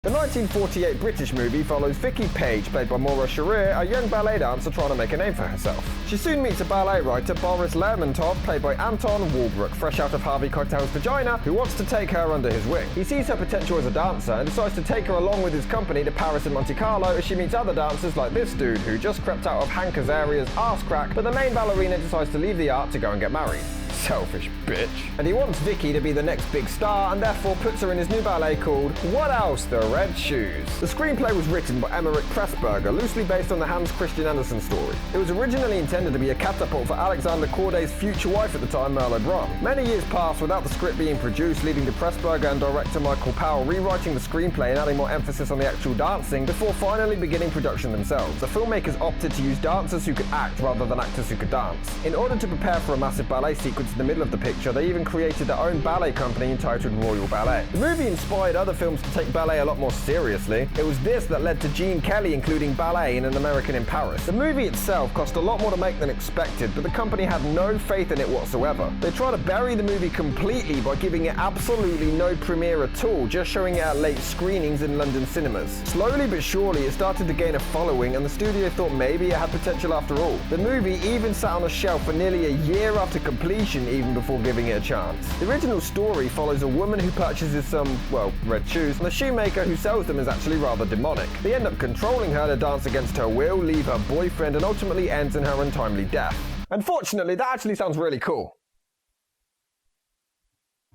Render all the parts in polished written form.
The 1948 British movie follows Vicky Page, played by Maura Sharir, a young ballet dancer trying to make a name for herself. She soon meets a ballet writer, Boris Lermontov, played by Anton Walbrook, fresh out of Harvey Keitel's vagina, who wants to take her under his wing. He sees her potential as a dancer and decides to take her along with his company to Paris and Monte Carlo as she meets other dancers like this dude who just crept out of Hank Azaria's arse crack, but the main ballerina decides to leave the art to go and get married. Selfish bitch. And he wants Vicky to be the next big star and therefore puts her in his new ballet called What Else? The Red Shoes. The screenplay was written by Emmerich Pressburger, loosely based on the Hans Christian Andersen story. It was originally intended to be a catapult for Alexander Corday's future wife at the time, Merle Braun. Many years passed without the script being produced, leading to Pressburger and director Michael Powell rewriting the screenplay and adding more emphasis on the actual dancing before finally beginning production themselves. The filmmakers opted to use dancers who could act rather than actors who could dance. In order to prepare for a massive ballet sequence in the middle of the picture, they even created their own ballet company entitled Royal Ballet. The movie inspired other films to take ballet a lot more seriously. It was this that led to Gene Kelly including ballet in An American in Paris. The movie itself cost a lot more to make than expected, but the company had no faith in it whatsoever. They tried to bury the movie completely by giving it absolutely no premiere at all, just showing it at late screenings in London cinemas. Slowly but surely it started to gain a following and the studio thought maybe it had potential after all. The movie even sat on a shelf for nearly a year after completion even before giving it a chance. The original story follows a woman who purchases some, well, red shoes, and the shoemaker who sells them is actually rather demonic. They end up controlling her to dance against her will, leave her boyfriend, and ultimately ends in her untimely death. Unfortunately, that actually sounds really cool.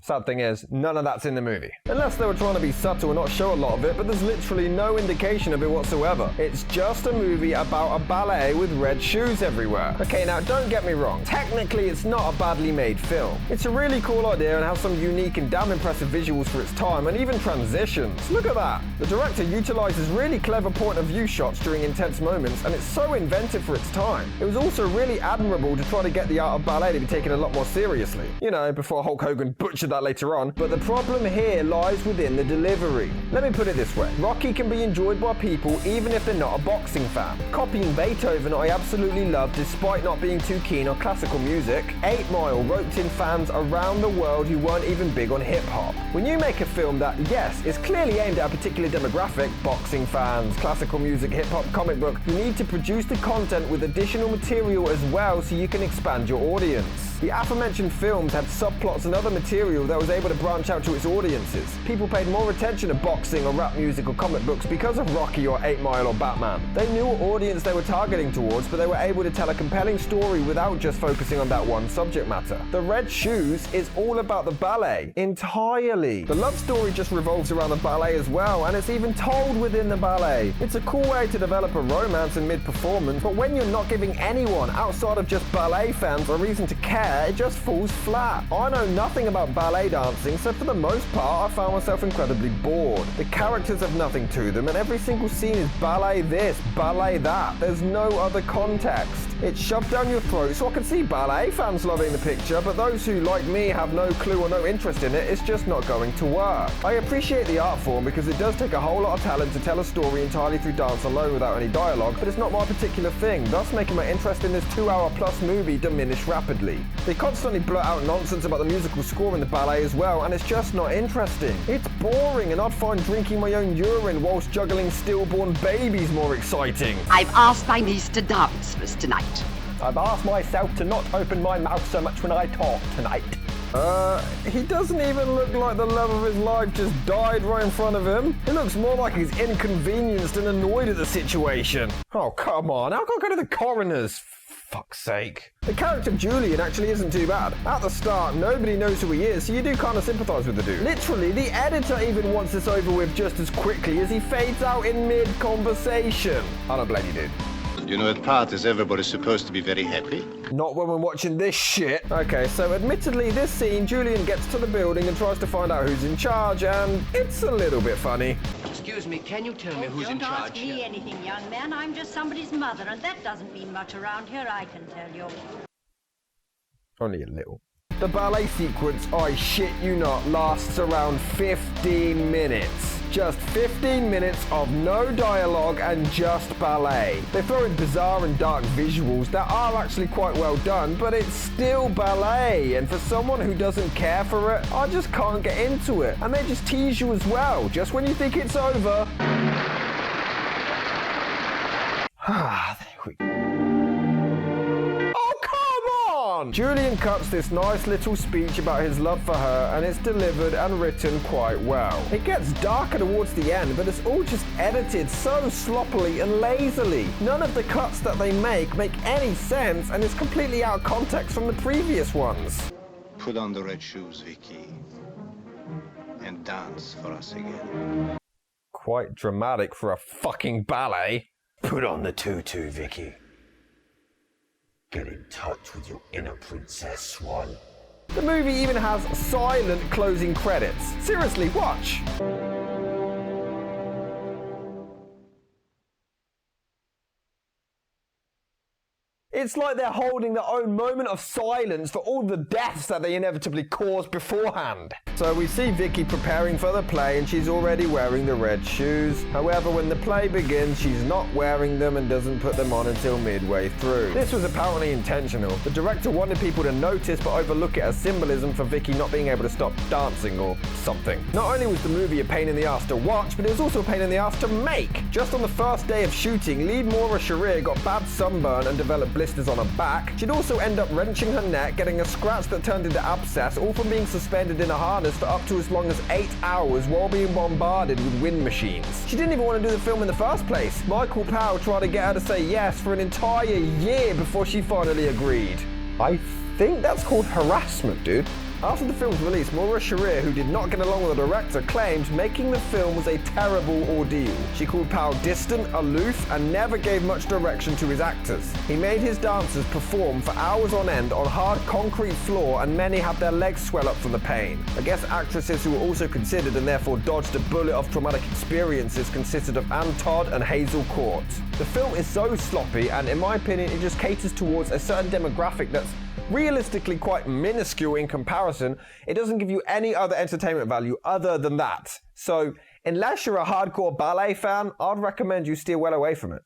Sad thing is, none of that's in the movie. Unless they were trying to be subtle and not show a lot of it, but there's literally no indication of it whatsoever. It's just a movie about a ballet with red shoes everywhere. Okay, now don't get me wrong, technically it's not a badly made film. It's a really cool idea and has some unique and damn impressive visuals for its time, and even transitions. Look at that! The director utilizes really clever point of view shots during intense moments, and it's so inventive for its time. It was also really admirable to try to get the art of ballet to be taken a lot more seriously. You know, before Hulk Hogan butchered that later on, but the problem here lies within the delivery. Let me put it this way, Rocky can be enjoyed by people even if they're not a boxing fan. Copying Beethoven I absolutely love despite not being too keen on classical music. 8 Mile roped in fans around the world who weren't even big on hip-hop. When you make a film that, yes, is clearly aimed at a particular demographic, boxing fans, classical music, hip-hop, comic book, you need to produce the content with additional material as well so you can expand your audience. The aforementioned films had subplots and other material that was able to branch out to its audiences. People paid more attention to boxing or rap music or comic books because of Rocky or 8 Mile or Batman. They knew what audience they were targeting towards, but they were able to tell a compelling story without just focusing on that one subject matter. The Red Shoes is all about the ballet, entirely. The love story just revolves around the ballet as well, and it's even told within the ballet. It's a cool way to develop a romance in mid-performance, but when you're not giving anyone outside of just ballet fans a reason to care, it just falls flat. I know nothing about ballet dancing, so for the most part I found myself incredibly bored. The characters have nothing to them and every single scene is ballet this, ballet that. There's no other context. It's shoved down your throat, so I can see ballet fans loving the picture, but those who, like me, have no clue or no interest in it, it's just not going to work. I appreciate the art form because it does take a whole lot of talent to tell a story entirely through dance alone without any dialogue, but it's not my particular thing, thus making my interest in this 2-hour-plus movie diminish rapidly. They constantly blurt out nonsense about the musical score in the ballet as well, and it's just not interesting. It's boring, and I'd find drinking my own urine whilst juggling stillborn babies more exciting. I've asked my niece to dance with us tonight. I've asked myself to not open my mouth so much when I talk tonight. He doesn't even look like the love of his life just died right in front of him. It looks more like he's inconvenienced and annoyed at the situation. Oh, come on, how can I go to the coroner's? Fuck's sake. The character Julian actually isn't too bad. At the start, nobody knows who he is, so you do kind of sympathise with the dude. Literally, the editor even wants this over with just as quickly as he fades out in mid-conversation. I don't blame you, dude. You know, at parties, everybody's supposed to be very happy. Not when we're watching this shit. Okay, so admittedly, this scene, Julian gets to the building and tries to find out who's in charge, and it's a little bit funny. Excuse me, can you tell me who's in charge? Don't ask me anything, young man. I'm just somebody's mother, and that doesn't mean much around here, I can tell you. Only a little. The ballet sequence, I shit you not, lasts around 15 minutes. just 15 minutes of no dialogue and just ballet. They throw in bizarre and dark visuals that are actually quite well done, but it's still ballet, and for someone who doesn't care for it, I just can't get into it. And they just tease you as well, just when you think it's over. There we go. Oh, come on! Julian cuts this nice little speech about his love for her, and it's delivered and written quite well. It gets darker towards the end, but it's all just edited so sloppily and lazily. None of the cuts that they make any sense, and it's completely out of context from the previous ones. Put on the red shoes, Vicky, and dance for us again. Quite dramatic for a fucking ballet. Put on the tutu, Vicky. Get in touch with your inner princess, Swan. The movie even has silent closing credits. Seriously, watch. It's like they're holding their own moment of silence for all the deaths that they inevitably caused beforehand. So we see Vicky preparing for the play, and she's already wearing the red shoes. However, when the play begins, she's not wearing them and doesn't put them on until midway through. This was apparently intentional. The director wanted people to notice but overlook it as symbolism for Vicky not being able to stop dancing or something. Not only was the movie a pain in the ass to watch, but it was also a pain in the ass to make. Just on the first day of shooting, lead Maura Sharir got bad sunburn and developed blisters on her back. She'd also end up wrenching her neck, getting a scratch that turned into abscess, all from being suspended in a harness for up to as long as 8 hours while being bombarded with wind machines. She didn't even want to do the film in the first place. Michael Powell tried to get her to say yes for an entire year before she finally agreed. I think that's called harassment, dude. After the film's release, Maura Sharir, who did not get along with the director, claimed making the film was a terrible ordeal. She called Powell distant, aloof, and never gave much direction to his actors. He made his dancers perform for hours on end on hard concrete floor, and many had their legs swell up from the pain. I guess actresses who were also considered and therefore dodged a bullet of traumatic experiences consisted of Anne Todd and Hazel Court. The film is so sloppy, and in my opinion, it just caters towards a certain demographic that's realistically quite minuscule in comparison. It doesn't give you any other entertainment value other than that. So, unless you're a hardcore ballet fan, I'd recommend you steer well away from it.